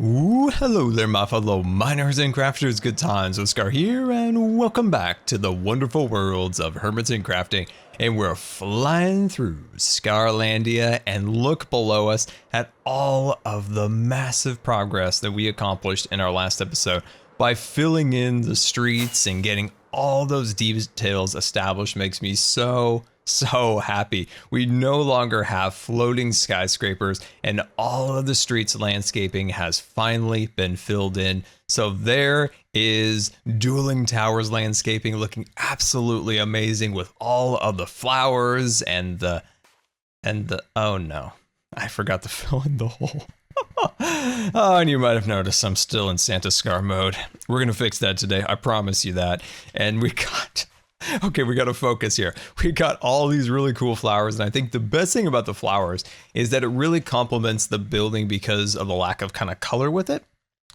Ooh, hello there, my fellow miners and crafters. Good times with Scar here, and welcome back to the wonderful worlds of Hermits and Crafting. And we're flying through Scarlandia, and look below us at all of the massive progress that we accomplished in our last episode by filling in the streets and getting all those details established. Makes me so happy. We no longer have floating skyscrapers, and all of the streets landscaping has finally been filled in. So there is Dueling Towers landscaping looking absolutely amazing with all of the flowers and the oh no, I forgot to fill in the hole. Oh, and you might have noticed I'm still in Santa Scar mode. We're gonna fix that today, I promise you that. And we got okay, we got to focus here. We got all these really cool flowers, and I think the best thing about the flowers is that it really complements the building because of the lack of kind of color with it.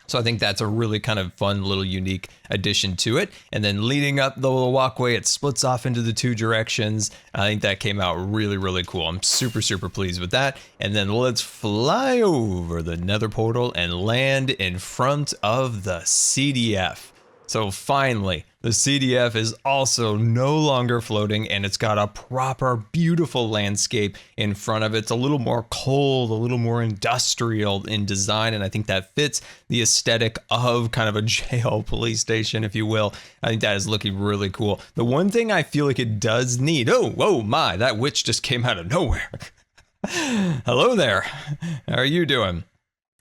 So I think that's a really kind of fun little unique addition to it. And then leading up the little walkway, it splits off into the two directions. I think that came out really cool. I'm super pleased with that. And then let's fly over the nether portal and land in front of the CDF. So finally, the CDF is also no longer floating, and it's got a proper, beautiful landscape in front of it. It's a little more cold, a little more industrial in design, and I think that fits the aesthetic of kind of a jail police station, if you will. I think that is looking really cool. The one thing I feel like it does need, oh, whoa, my, that witch just came out of nowhere. Hello there. How are you doing?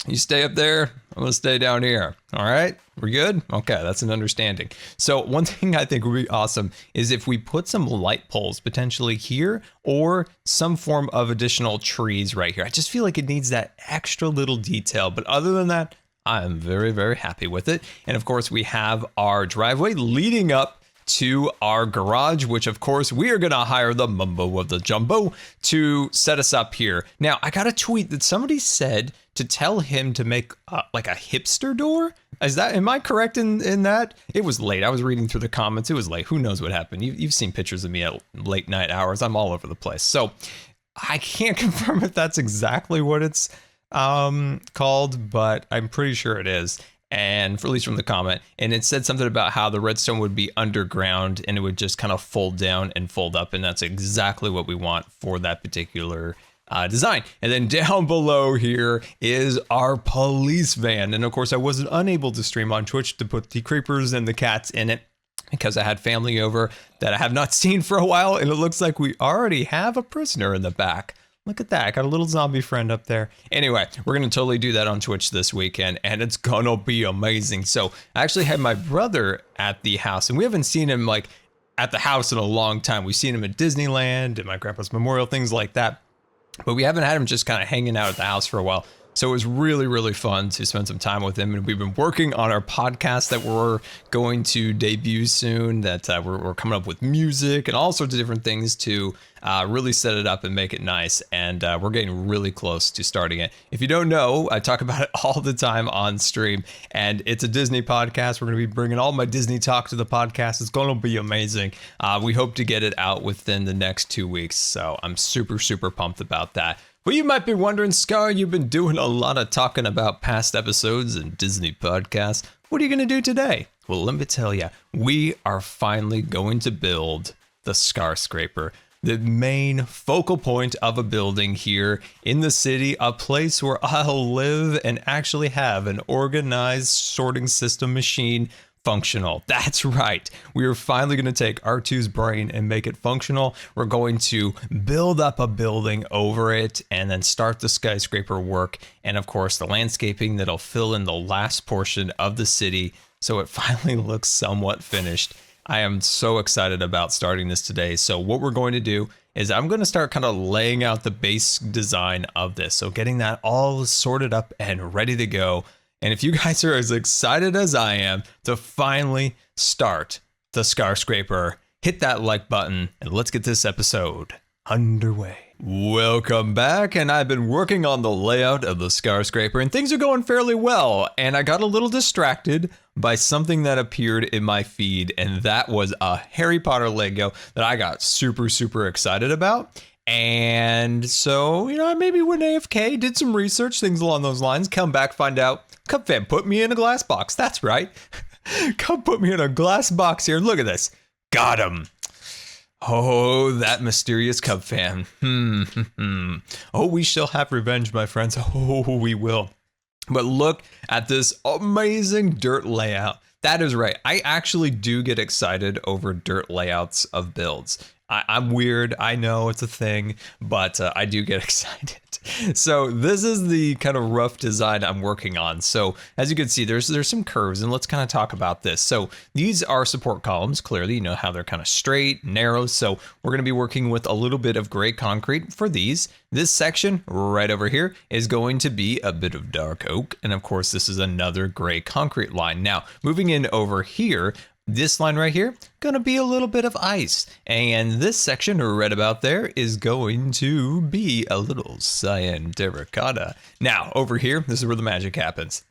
You stay up there, I'm gonna stay down here. All right, we're good? Okay, that's an understanding. So one thing I think would be awesome is if we put some light poles potentially here or some form of additional trees right here. I just feel like it needs that extra little detail, but other than that, I'm very happy with it. And of course we have our driveway leading up to our garage, which of course we are gonna hire the mumbo of the jumbo to set us up here. Now, I got a tweet that somebody said to tell him to make like a hipster door. Am I correct in that? It was late. I was reading through the comments. It was late. Who knows what happened? You've seen pictures of me at late night hours. I'm all over the place. So I can't confirm if that's exactly what it's called, but I'm pretty sure it is. And at least from the comment, and it said something about how the redstone would be underground and it would just kind of fold down and fold up, and that's exactly what we want for that particular design. And then down below here is our police van, and of course I wasn't unable to stream on Twitch to put the creepers and the cats in it because I had family over that I have not seen for a while, and it looks like we already have a prisoner in the back. Look at that, I got a little zombie friend up there. Anyway, we're gonna totally do that on Twitch this weekend, and it's gonna be amazing. So I actually had my brother at the house, and we haven't seen him like at the house in a long time. We've seen him at Disneyland and my grandpa's memorial, things like that. But we haven't had him just kind of hanging out at the house for a while. So it was really fun to spend some time with him. And we've been working on our podcast that we're going to debut soon, that we're coming up with music and all sorts of different things to really set it up and make it nice. And we're getting really close to starting it. If you don't know, I talk about it all the time on stream, and it's a Disney podcast. We're going to be bringing all my Disney talk to the podcast. It's going to be amazing. We hope to get it out within the next 2 weeks. So I'm super pumped about that. Well, you might be wondering, Scar, you've been doing a lot of talking about past episodes and Disney podcasts. What are you going to do today? Well, let me tell you, we are finally going to build the Scarscraper, the main focal point of a building here in the city, a place where I'll live and actually have an organized sorting system machine functional. That's right. We are finally going to take R2's brain and make it functional. We're going to build up a building over it and then start the skyscraper work. And of course, the landscaping that'll fill in the last portion of the city so it finally looks somewhat finished. I am so excited about starting this today. So what we're going to do is I'm going to start kind of laying out the base design of this. So getting that all sorted up and ready to go. And if you guys are as excited as I am to finally start the Scarscraper, hit that like button and let's get this episode underway. Welcome back, and I've been working on the layout of the Scarscraper, and things are going fairly well, and I got a little distracted by something that appeared in my feed, and that was a Harry Potter Lego that I got super excited about. And so, I maybe went AFK, did some research, things along those lines, come back, find out Come fam, put me in a glass box. That's right. Come put me in a glass box here. Look at this. Got him. Oh, that mysterious Cub fan. Oh, we shall have revenge, my friends. Oh, we will. But look at this amazing dirt layout. That is right. I actually do get excited over dirt layouts of builds. I'm weird. I know it's a thing, but I do get excited. So this is the kind of rough design I'm working on. So as you can see, there's some curves, and let's kind of talk about this. So these are support columns. Clearly, you know how they're kind of straight, narrow. So we're going to be working with a little bit of gray concrete for these. This section right over here is going to be a bit of dark oak. And of course, this is another gray concrete line. Now, moving in over here, this line right here, gonna be a little bit of ice. And this section right about there is going to be a little cyan terracotta. Now, over here, this is where the magic happens.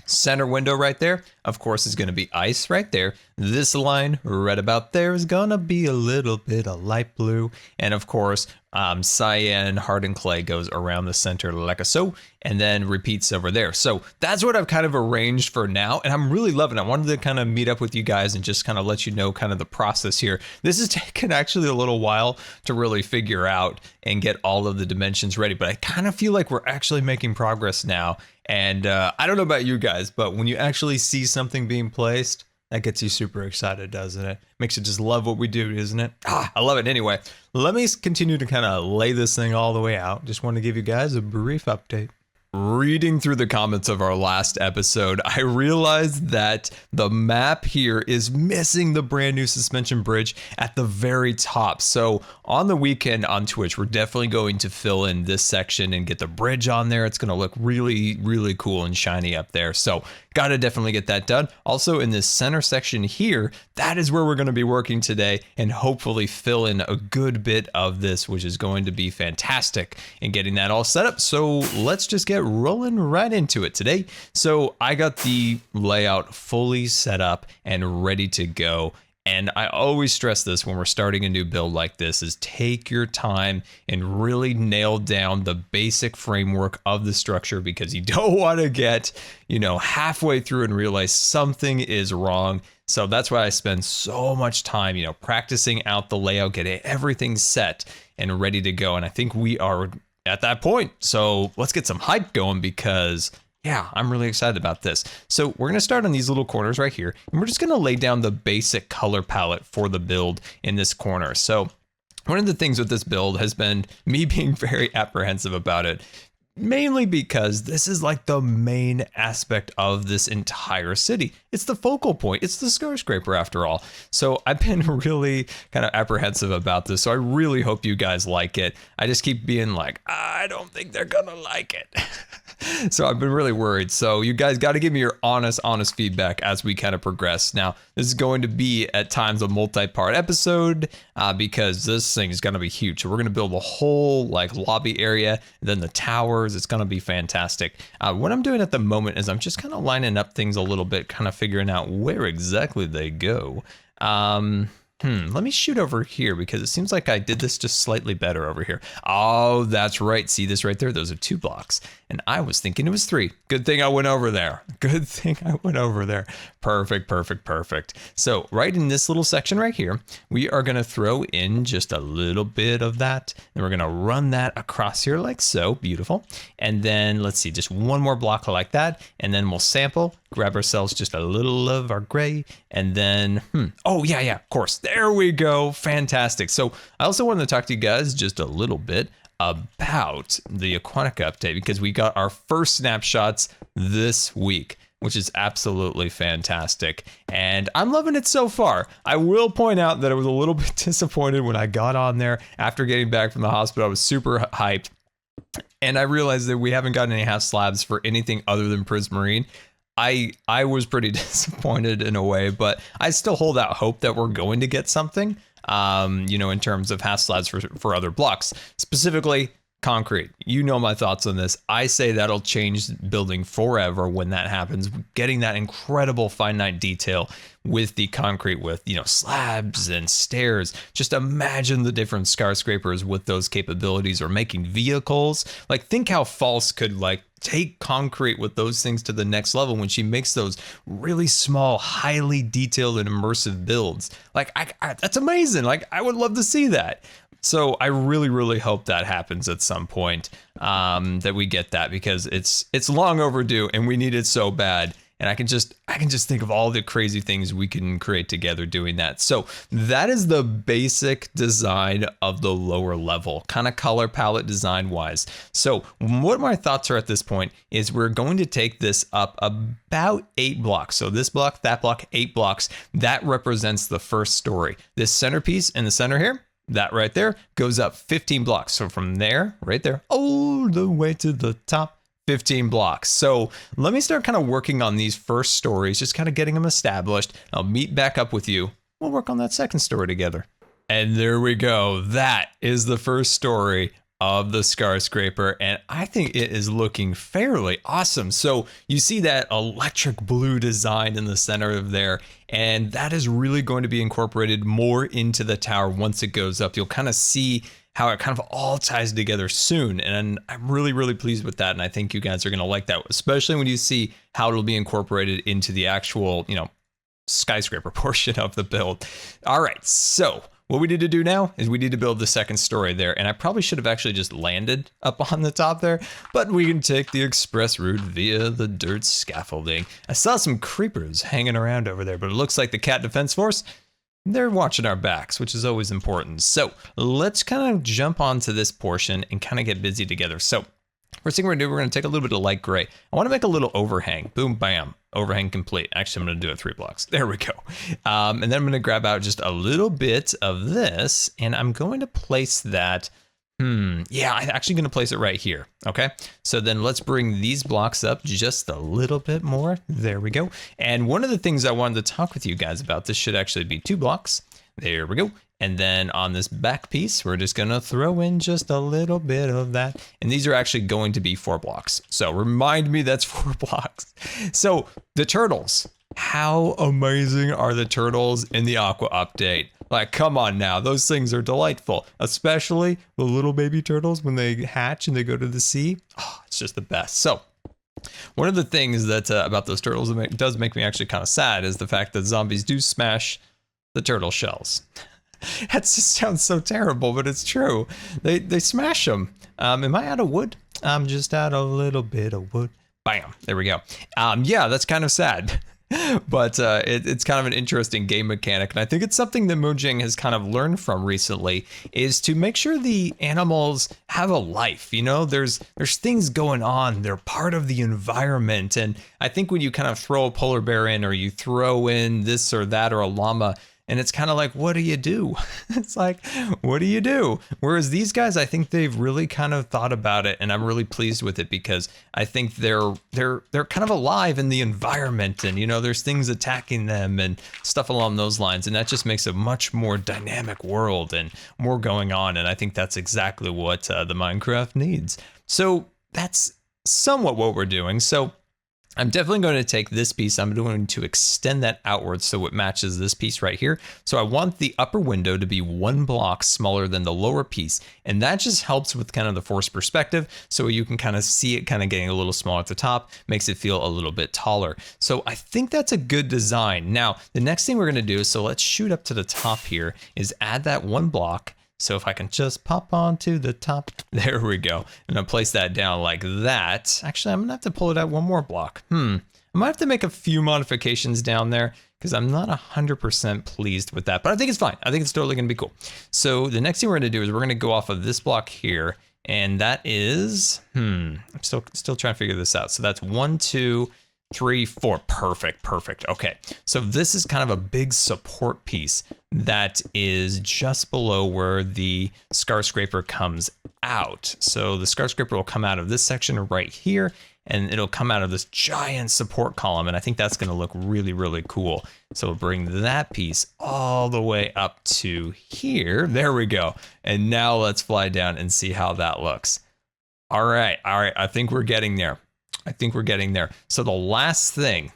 Center window right there, of course, is gonna be ice right there. This line right about there is gonna be a little bit of light blue. And of course, cyan hardened clay goes around the center like so, and then repeats over there. So that's what I've kind of arranged for now, and I'm really loving it. I wanted to kind of meet up with you guys and just kind of let you know kind of the process here. This has taken actually a little while to really figure out and get all of the dimensions ready, but I kind of feel like we're actually making progress now. And I don't know about you guys, but when you actually see something being placed, that gets you super excited, doesn't it? Makes you just love what we do, isn't it? I love it. Anyway, let me continue to kind of lay this thing all the way out. Just want to give you guys a brief update. Reading through the comments of our last episode, I realized that the map here is missing the brand new suspension bridge at the very top. So on the weekend on Twitch, we're definitely going to fill in this section and get the bridge on there. It's going to look really, really cool and shiny up there. So got to definitely get that done. Also in this center section here, that is where we're going to be working today and hopefully fill in a good bit of this, which is going to be fantastic in getting that all set up. So let's just get rolling right into it today. So I got the layout fully set up and ready to go. And I always stress this when we're starting a new build like this is take your time and really nail down the basic framework of the structure, because you don't want to get, halfway through and realize something is wrong. So that's why I spend so much time, practicing out the layout, getting everything set and ready to go. And I think we are at that point. So let's get some hype going, because yeah, I'm really excited about this. So we're going to start on these little corners right here, and we're just going to lay down the basic color palette for the build in this corner. So one of the things with this build has been me being very apprehensive about it, mainly because this is like the main aspect of this entire city. It's the focal point. It's the Scarscraper after all. So I've been really kind of apprehensive about this. So I really hope you guys like it. I just keep being like, I don't think they're gonna like it. So I've been really worried. So you guys got to give me your honest feedback as we kind of progress. Now, this is going to be at times a multi-part episode because this thing is going to be huge. So we're going to build a whole lobby area, then the towers. It's going to be fantastic. What I'm doing at the moment is I'm just kind of lining up things a little bit, kind of figuring out where exactly they go. Let me shoot over here because it seems like I did this just slightly better over here. Oh, that's right. See this right there? Those are 2 blocks. And I was thinking it was 3. Good thing I went over there. Good thing I went over there. Perfect, perfect, perfect. So right in this little section right here, we are going to throw in just a little bit of that. And we're going to run that across here like so. Beautiful. And then let's see, just one more block like that. And then we'll sample, grab ourselves just a little of our gray. And then, oh yeah, of course. There we go. Fantastic. So I also wanted to talk to you guys just a little bit about the Aquatic update, because we got our first snapshots this week, which is absolutely fantastic. And I'm loving it so far. I will point out that I was a little bit disappointed when I got on there after getting back from the hospital. I was super hyped. And I realized that we haven't gotten any half slabs for anything other than Prismarine. I was pretty disappointed in a way, but I still hold out hope that we're going to get something, in terms of half slabs for other blocks. Specifically, concrete. You know my thoughts on this. I say that'll change building forever when that happens. Getting that incredible finite detail with the concrete, with, you know, slabs and stairs. Just imagine the different skyscrapers with those capabilities, or making vehicles. Like, think how False could like take concrete with those things to the next level when she makes those really small, highly detailed and immersive builds. Like, that's amazing. Like, I would love to see that. So I really, really hope that happens at some point, that we get that, because it's long overdue and we need it so bad. And I can just think of all the crazy things we can create together doing that. So that is the basic design of the lower level, kind of color palette design wise. So what my thoughts are at this point is we're going to take this up about 8 blocks. So this block, that block, 8 blocks, that represents the first story. This centerpiece in the center here, that right there goes up 15 blocks. So from there, right there, all the way to the top, 15 blocks. So let me start kind of working on these first stories, just kind of getting them established. I'll meet back up with you. We'll work on that second story together. And there we go. That is the first story of the Scarscraper, and I think it is looking fairly awesome. So you see that electric blue design in the center of there, and that is really going to be incorporated more into the tower once it goes up. You'll kind of see how it kind of all ties together soon, and I'm really, really pleased with that, and I think you guys are going to like that, especially when you see how it'll be incorporated into the actual, you know, skyscraper portion of the build. All right, so what we need to do now is we need to build the second story there, and I probably should have actually just landed up on the top there, but we can take the express route via the dirt scaffolding. I saw some creepers hanging around over there, but it looks like the Cat Defense Force, they're watching our backs, which is always important. So let's kind of jump onto this portion and kind of get busy together. So first thing we're gonna do, we're gonna take a little bit of light gray. I wanna make a little overhang. Boom, bam, overhang complete. Actually, I'm gonna do it 3 blocks. There we go. And then I'm gonna grab out just a little bit of this, and I'm going to place that, yeah, I'm actually gonna place it right here, okay? So then let's bring these blocks up just a little bit more. There we go. And one of the things I wanted to talk with you guys about, this should actually be 2 blocks. There we go. And then on this back piece, we're just gonna throw in just a little bit of that. And these are actually going to be 4 blocks. So remind me that's 4 blocks. So the turtles, how amazing are the turtles in the Aqua update? Like, come on now, those things are delightful, especially the little baby turtles when they hatch and they go to the sea. Oh, it's just the best. So one of the things that about those turtles that does make me actually kind of sad is the fact that zombies do smash the turtle shells. That just sounds so terrible, but it's true. They smash them. Am I out of wood? I'm just out a little bit of wood. Bam, there we go. Yeah, that's kind of sad. But it's kind of an interesting game mechanic, and I think it's something that Mojang has kind of learned from recently, is to make sure the animals have a life. You know, there's things going on. They're part of the environment, and I think when you kind of throw a polar bear in, or you throw in this or that, or a llama, and it's kind of like, what do you do? It's like, what do you do? Whereas these guys, I think they've really kind of thought about it, and I'm really pleased with it, because I think they're kind of alive in the environment, and you know, there's things attacking them and stuff along those lines, and that just makes a much more dynamic world and more going on, and I think that's exactly what the Minecraft needs. So that's somewhat what we're doing. So I'm definitely going to take this piece, I'm going to extend that outwards so it matches this piece right here. So I want the upper window to be 1 block smaller than the lower piece, and that just helps with kind of the forced perspective, so you can kind of see it kind of getting a little smaller at the top, makes it feel a little bit taller. So I think that's a good design. Now, the next thing we're going to do, so let's shoot up to the top here, is add that 1 block. So if I can just pop onto the top, there we go. And I'll place that down like that. Actually, I'm gonna have to pull it out 1 more block. I might have to make a few modifications down there, because I'm not 100% pleased with that, but I think it's fine. I think it's totally gonna be cool. So the next thing we're gonna do is we're gonna go off of this block here, and that is, I'm still trying to figure this out. So that's 1, 2, 3, 4, perfect. Okay, so this is kind of a big support piece that is just below where the Scarscraper comes out. So the Scarscraper will come out of this section right here, and it'll come out of this giant support column, and I think that's gonna look really, really cool. So we'll bring that piece all the way up to here. There we go. And now let's fly down and see how that looks. All right. I think we're getting there. I think we're getting there. So the last thing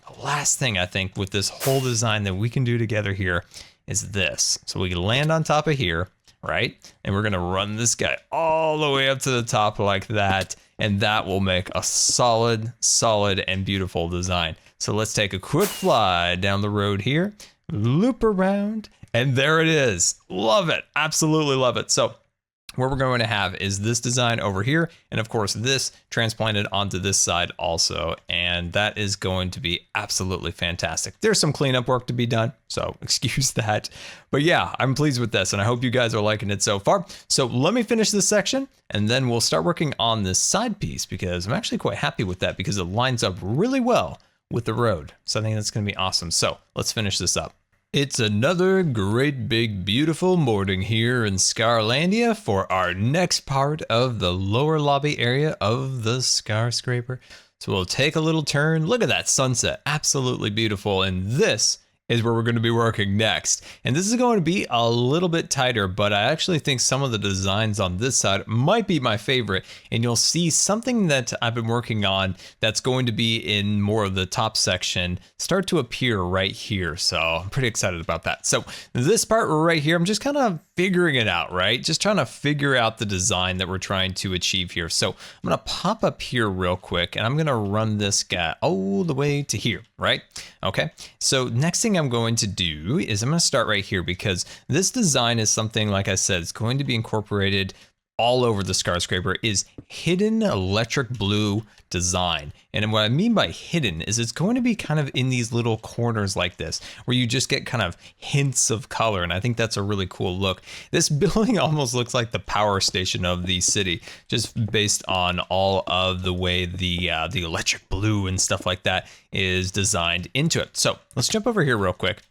I think with this whole design that we can do together here is this. So we can land on top of here, right? And we're gonna run this guy all the way up to the top like that. And that will make a solid and beautiful design. So let's take a quick fly down the road here, loop around, and there it is. Love it, absolutely love it. So what we're going to have is this design over here, and of course this transplanted onto this side also, and that is going to be absolutely fantastic. There's some cleanup work to be done, so excuse that. But yeah, I'm pleased with this, and I hope you guys are liking it so far. So let me finish this section, and then we'll start working on this side piece, because I'm actually quite happy with that, because it lines up really well with the road. So I think that's going to be awesome. So let's finish this up. It's another great big beautiful morning here in Scarlandia for our next part of the lower lobby area of the Scarscraper. So we'll take a little turn. Look at that sunset, absolutely beautiful. And this is where we're going to be working next. And this is going to be a little bit tighter, but I actually think some of the designs on this side might be my favorite. And you'll see something that I've been working on that's going to be in more of the top section start to appear right here. So I'm pretty excited about that. So this part right here, I'm just kind of figuring it out, right? Just trying to figure out the design that we're trying to achieve here. So I'm going to pop up here real quick, and I'm going to run this guy all the way to here, right? Okay. So next thing I'm going to do is I'm going to start right here, because this design is something, like I said, it's going to be incorporated all over the Scarscraper, is hidden electric blue design. And what I mean by hidden is it's going to be kind of in these little corners like this, where you just get kind of hints of color. And I think that's a really cool look. This building almost looks like the power station of the city, just based on all of the way the electric blue and stuff like that is designed into it. So let's jump over here real quick.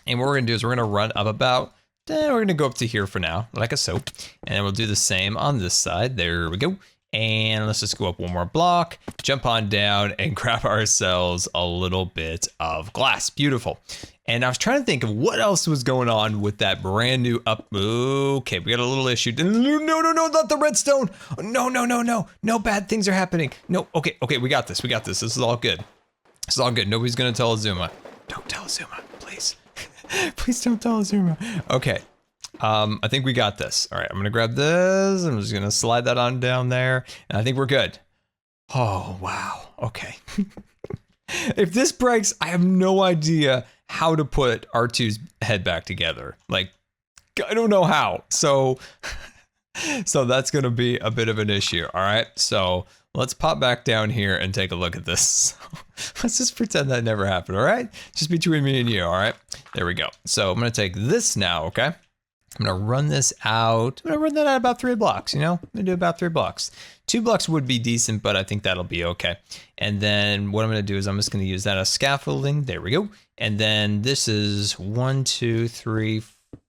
And what we're gonna do is we're gonna run up about, we're gonna go up to here for now, like a so. And then we'll do the same on this side. There we go. And let's just go up one more block, jump on down, and grab ourselves a little bit of glass. Beautiful. And I was trying to think of what else was going on with that brand new up. Okay, we got a little issue. No, not the redstone. No, bad things are happening. No, okay, we got this. This is all good. This is all good. Nobody's gonna tell Azuma. Don't tell Azuma, please. Please don't tell Azuma. Okay. I think we got this. All right, I'm gonna grab this. I'm just gonna slide that on down there, and I think we're good. Oh, wow. Okay. If this breaks, I have no idea how to put R2's head back together. Like, I don't know how. So that's gonna be a bit of an issue. All right, so let's pop back down here and take a look at this. Let's just pretend that never happened. All right, just between me and you. All right, there we go. So I'm gonna take this now. Okay. I'm gonna run this out. I'm gonna run that out about 3 blocks, you know? I'm gonna do about 3 blocks. 2 blocks would be decent, but I think that'll be okay. And then what I'm gonna do is I'm just gonna use that as scaffolding. There we go. And then this is 1, 2, 3,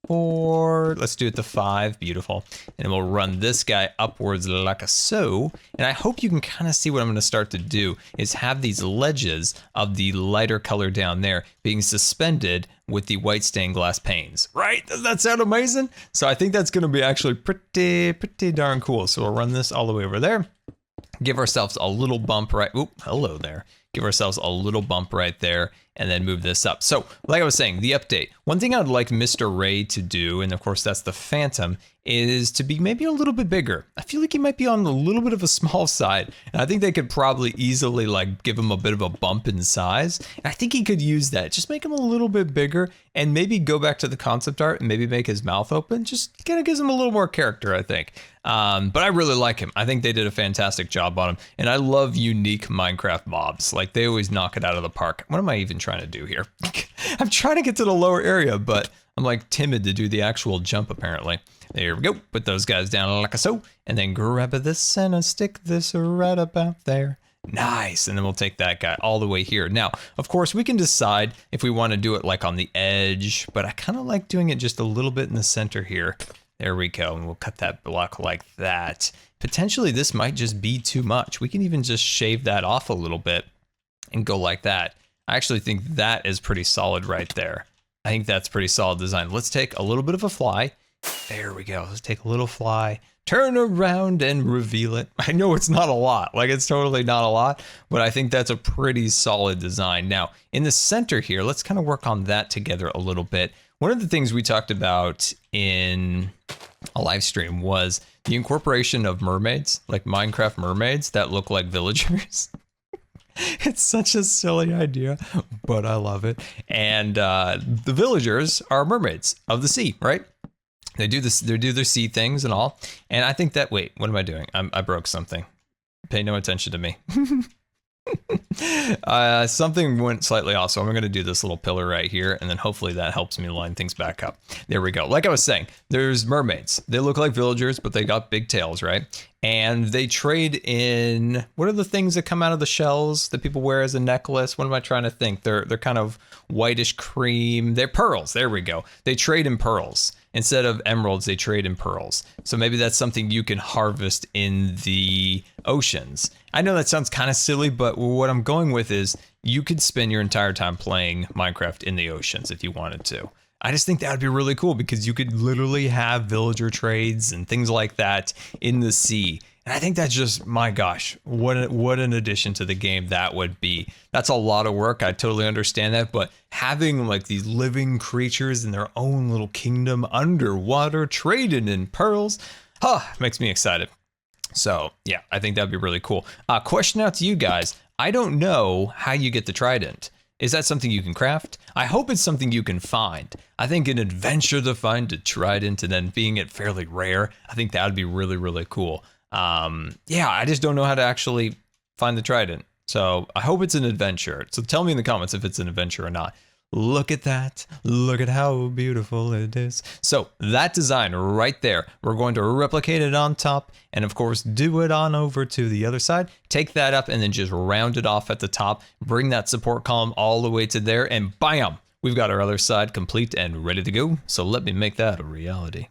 4. Let's do it to 5. Beautiful. And we'll run this guy upwards like a so. And I hope you can kind of see what I'm going to start to do is have these ledges of the lighter color down there being suspended with the white stained glass panes. Right? Does that sound amazing? So I think that's going to be actually pretty darn cool. So we'll run this all the way over there. Give ourselves a little bump right. Oop, hello there. Give ourselves a little bump right there, and then move this up. So like I was saying, the update. One thing I'd like Mr. Ray to do, and of course that's the Phantom, is to be maybe a little bit bigger. I feel like he might be on a little bit of a small side, and I think they could probably easily like give him a bit of a bump in size. And I think he could use that. Just make him a little bit bigger, and maybe go back to the concept art and maybe make his mouth open. Just kind of gives him a little more character, I think. But I really like him. I think they did a fantastic job on him, and I love unique Minecraft mobs. Like, they always knock it out of the park. What am I even trying to do here? I'm trying to get to the lower area, but I'm like timid to do the actual jump apparently. There we go. Put those guys down like so, and then grab this and stick this right about there. Nice. And then we'll take that guy all the way here. Now, of course, we can decide if we want to do it like on the edge, but I kind of like doing it just a little bit in the center here. There we go. And we'll cut that block like that. Potentially this might just be too much. We can even just shave that off a little bit and go like that. I actually think that is pretty solid right there. I think that's pretty solid design. Let's take a little bit of a fly. There we go. Let's take a little fly, turn around and reveal it. I know it's not a lot, like it's totally not a lot, but I think that's a pretty solid design. Now, in the center here, let's kind of work on that together a little bit. One of the things we talked about in a live stream was the incorporation of mermaids, like Minecraft mermaids that look like villagers. It's such a silly idea, but I love it. And the villagers are mermaids of the sea, right? They do this. They do their sea things and all. And I think that. Wait, what am I doing? I broke something. Pay no attention to me. Something went slightly off, so I'm going to do this little pillar right here, and then hopefully that helps me line things back up. There we go. Like I was saying, there's mermaids. They look like villagers, but they got big tails, right? And they trade in, what are the things that come out of the shells that people wear as a necklace? What am I trying to think? They're kind of whitish cream. They're pearls. There we go. They trade in pearls. Instead of emeralds, they trade in pearls. So maybe that's something you can harvest in the oceans. I know that sounds kind of silly, but what I'm going with is you could spend your entire time playing Minecraft in the oceans if you wanted to. I just think that would be really cool because you could literally have villager trades and things like that in the sea. And I think that's just, my gosh, what an addition to the game that would be. That's a lot of work. I totally understand that. But having like these living creatures in their own little kingdom underwater trading in pearls, makes me excited. So yeah, I think that'd be really cool. Question out to you guys. I don't know how you get the trident. Is that something you can craft? I hope it's something you can find. I think an adventure to find a trident and then being it fairly rare, I think that would be really, really cool. Yeah, I just don't know how to actually find the trident. So I hope it's an adventure. So tell me in the comments if it's an adventure or not. Look at that. Look at how beautiful it is. So that design right there, we're going to replicate it on top and of course do it on over to the other side. Take that up and then just round it off at the top. Bring that support column all the way to there and bam, we've got our other side complete and ready to go. So let me make that a reality.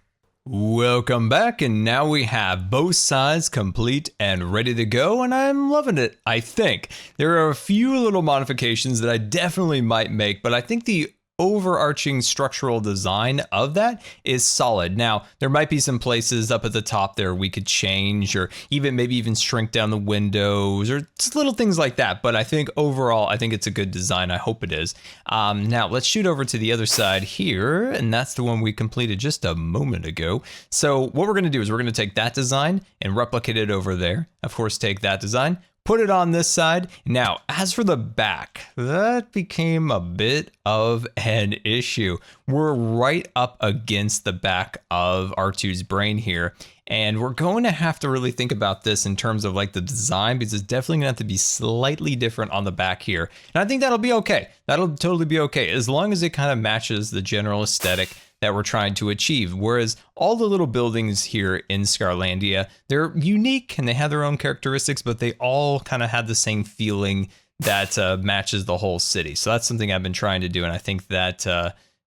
Welcome back, and now we have both sides complete and ready to go, and I'm loving it, I think. There are a few little modifications that I definitely might make, but I think the overarching structural design of that is solid. Now, there might be some places up at the top there we could change, or maybe even shrink down the windows, or just little things like that, but I think overall, I think it's a good design. I hope it is. Now, let's shoot over to the other side here, and that's the one we completed just a moment ago. So what we're going to do is we're going to take that design and replicate it over there. Of course, take that design, put it on this side. Now, as for the back, that became a bit of an issue. We're right up against the back of R2's brain here, and we're going to have to really think about this in terms of like the design, because it's definitely gonna have to be slightly different on the back here. And I think that'll be okay. That'll totally be okay, as long as it kind of matches the general aesthetic that we're trying to achieve. Whereas all the little buildings here in Scarlandia, they're unique and they have their own characteristics, but they all kind of have the same feeling that matches the whole city. So that's something I've been trying to do, and I think that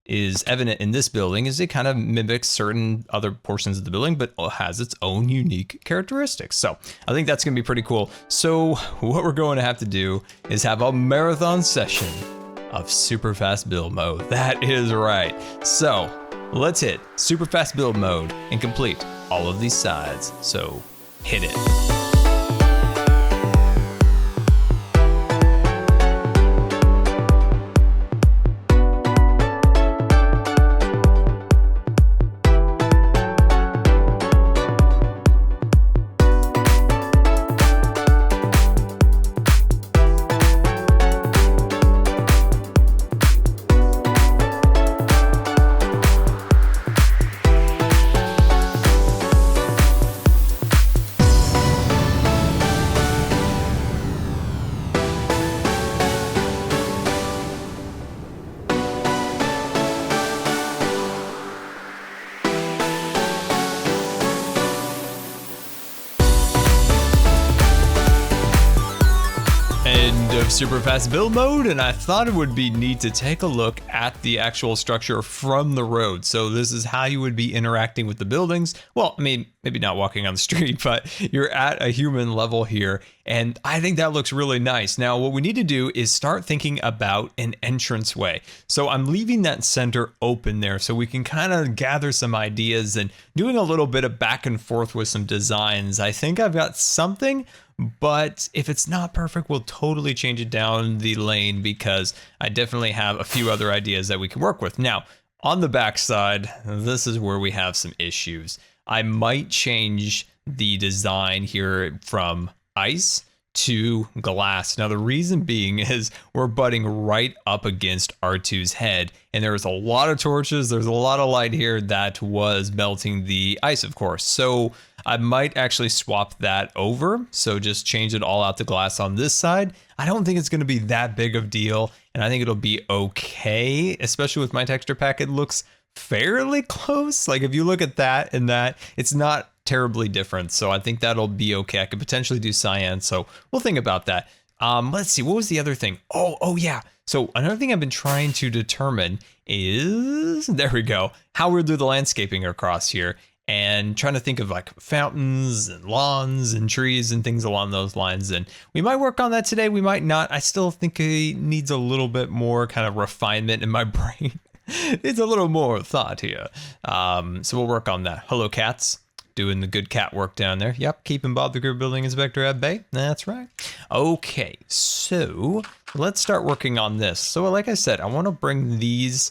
is evident in this building, is it kind of mimics certain other portions of the building, but has its own unique characteristics. So I think that's gonna be pretty cool. So what we're going to have to do is have a marathon session of super fast build mode. That is right. So let's hit super fast build mode and complete all of these sides. So hit it. of super fast build mode, and I thought it would be neat to take a look at the actual structure from the road. So this is how you would be interacting with the buildings. Well, I mean, maybe not walking on the street, but you're at a human level here, and I think that looks really nice. Now, what we need to do is start thinking about an entranceway. So I'm leaving that center open there so we can kind of gather some ideas and doing a little bit of back and forth with some designs. I think I've got something, but if it's not perfect, we'll totally change it down the lane because I definitely have a few other ideas that we can work with. Now, on the back side, this is where we have some issues. I might change the design here from ice to glass. Now, the reason being is we're butting right up against R2's head, and there's a lot of torches. There's a lot of light here that was melting the ice, of course. So I might actually swap that over. So just change it all out to glass on this side. I don't think it's going to be that big of a deal, and I think it'll be okay, especially with my texture pack. It looks fairly close. Like if you look at that and that, it's not terribly different. So I think that'll be okay. I could potentially do cyan. So we'll think about that. Let's see. What was the other thing? Oh yeah. So another thing I've been trying to determine is, there we go, how we'll do the landscaping across here, and trying to think of like fountains and lawns and trees and things along those lines. And we might work on that today. We might not. I still think it needs a little bit more kind of refinement in my brain. It's a little more thought here. So we'll work on that. Hello, cats. Doing the good cat work down there. Yep, keeping Bob the Group Building Inspector at bay. That's right. Okay, so let's start working on this. So like I said, I want to bring these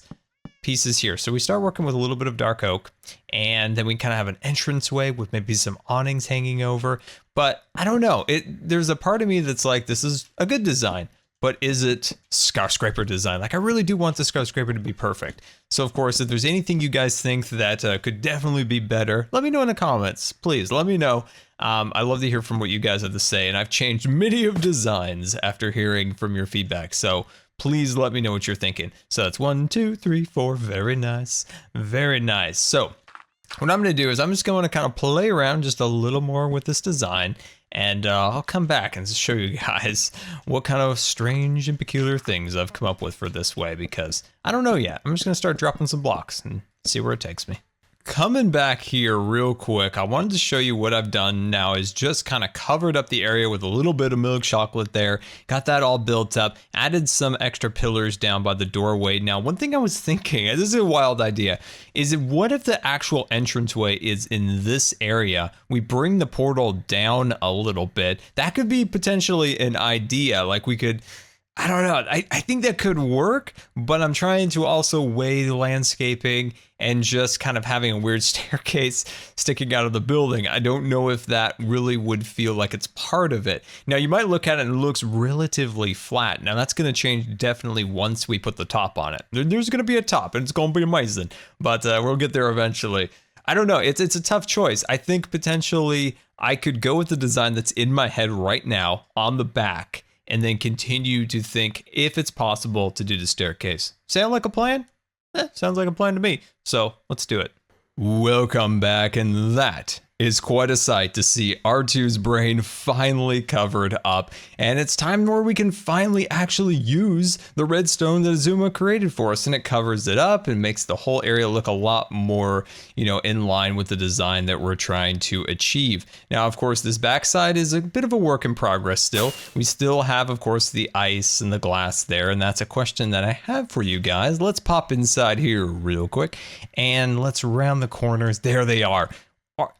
pieces here. So we start working with a little bit of dark oak, and then we kind of have an entranceway with maybe some awnings hanging over. But I don't know. There's a part of me that's like, this is a good design, but is it Scarscraper design? Like, I really do want the Scarscraper to be perfect. So, of course, if there's anything you guys think that could definitely be better, let me know in the comments. Please, let me know. I love to hear from what you guys have to say, and I've changed many of designs after hearing from your feedback. So, please let me know what you're thinking. So, that's 1, 2, 3, 4. Very nice. Very nice. So, what I'm going to do is I'm just going to kind of play around just a little more with this design. And I'll come back and show you guys what kind of strange and peculiar things I've come up with for this way, because I don't know yet. I'm just going to start dropping some blocks and see where it takes me. Coming back here real quick, I wanted to show you what I've done now is just kind of covered up the area with a little bit of milk chocolate there. Got that all built up, added some extra pillars down by the doorway. Now, one thing I was thinking, and this is a wild idea, is what if the actual entranceway is in this area? We bring the portal down a little bit. That could be potentially an idea. Like we could, I don't know. I think that could work, but I'm trying to also weigh the landscaping and just kind of having a weird staircase sticking out of the building. I don't know if that really would feel like it's part of it. Now, you might look at it and it looks relatively flat. Now, that's going to change definitely once we put the top on it. There's going to be a top, and it's going to be amazing, but we'll get there eventually. I don't know. It's a tough choice. I think potentially I could go with the design that's in my head right now on the back, and then continue to think if it's possible to do the staircase. Sound like a plan? Sounds like a plan to me. So let's do it. Welcome back, and that is quite a sight to see R2's brain finally covered up, and it's time where we can finally actually use the redstone that Azuma created for us, and it covers it up and makes the whole area look a lot more, in line with the design that we're trying to achieve. Now, of course, this backside is a bit of a work in progress still. We still have, of course, the ice and the glass there, and that's a question that I have for you guys. Let's pop inside here real quick, and let's round the corners. There they are.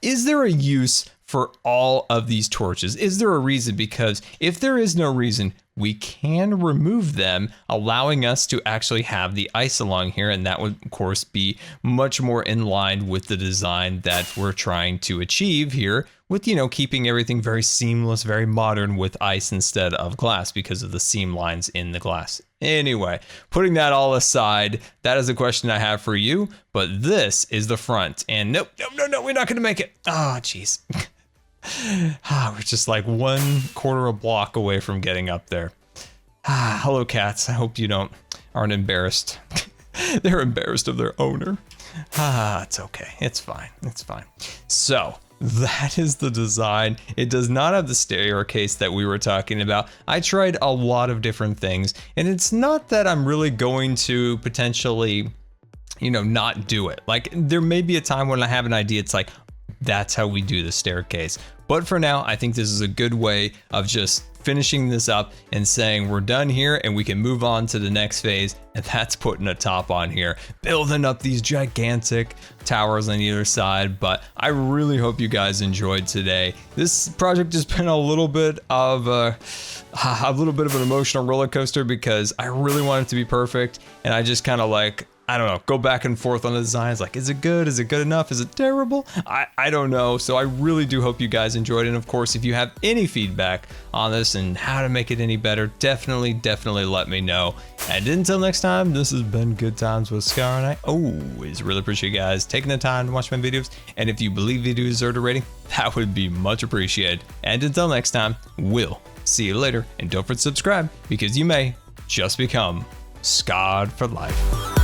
Is there a use for all of these torches? Is there a reason? Because if there is no reason, we can remove them, allowing us to actually have the ice along here. And that would, of course, be much more in line with the design that we're trying to achieve here with, keeping everything very seamless, very modern with ice instead of glass because of the seam lines in the glass. Anyway, putting that all aside, that is a question I have for you, but this is the front. And nope, we're not going to make it. Oh, jeez. We're just like 1/4 a block away from getting up there. Hello, cats. I hope you aren't embarrassed. They're embarrassed of their owner. It's okay. It's fine. So that is the design. It does not have the staircase that we were talking about. I tried a lot of different things, and it's not that I'm really going to potentially, you know, not do it. Like, there may be a time when I have an idea, it's like, that's how we do the staircase. But for now, I think this is a good way of just finishing this up and saying we're done here and we can move on to the next phase, and that's putting a top on here, building up these gigantic towers on either side. But I really hope you guys enjoyed today. This project has been a little bit of an emotional roller coaster because I really want it to be perfect, and I just kind of like, I don't know, go back and forth on the designs. Like, is it good? Is it good enough? Is it terrible? I don't know. So I really do hope you guys enjoyed it. And of course, if you have any feedback on this and how to make it any better, definitely let me know. And until next time, this has been Good Times with Scar, and I always really appreciate you guys taking the time to watch my videos. And if you believe videos deserve a rating, that would be much appreciated. And until next time, we'll see you later. And don't forget to subscribe, because you may just become scarred for life.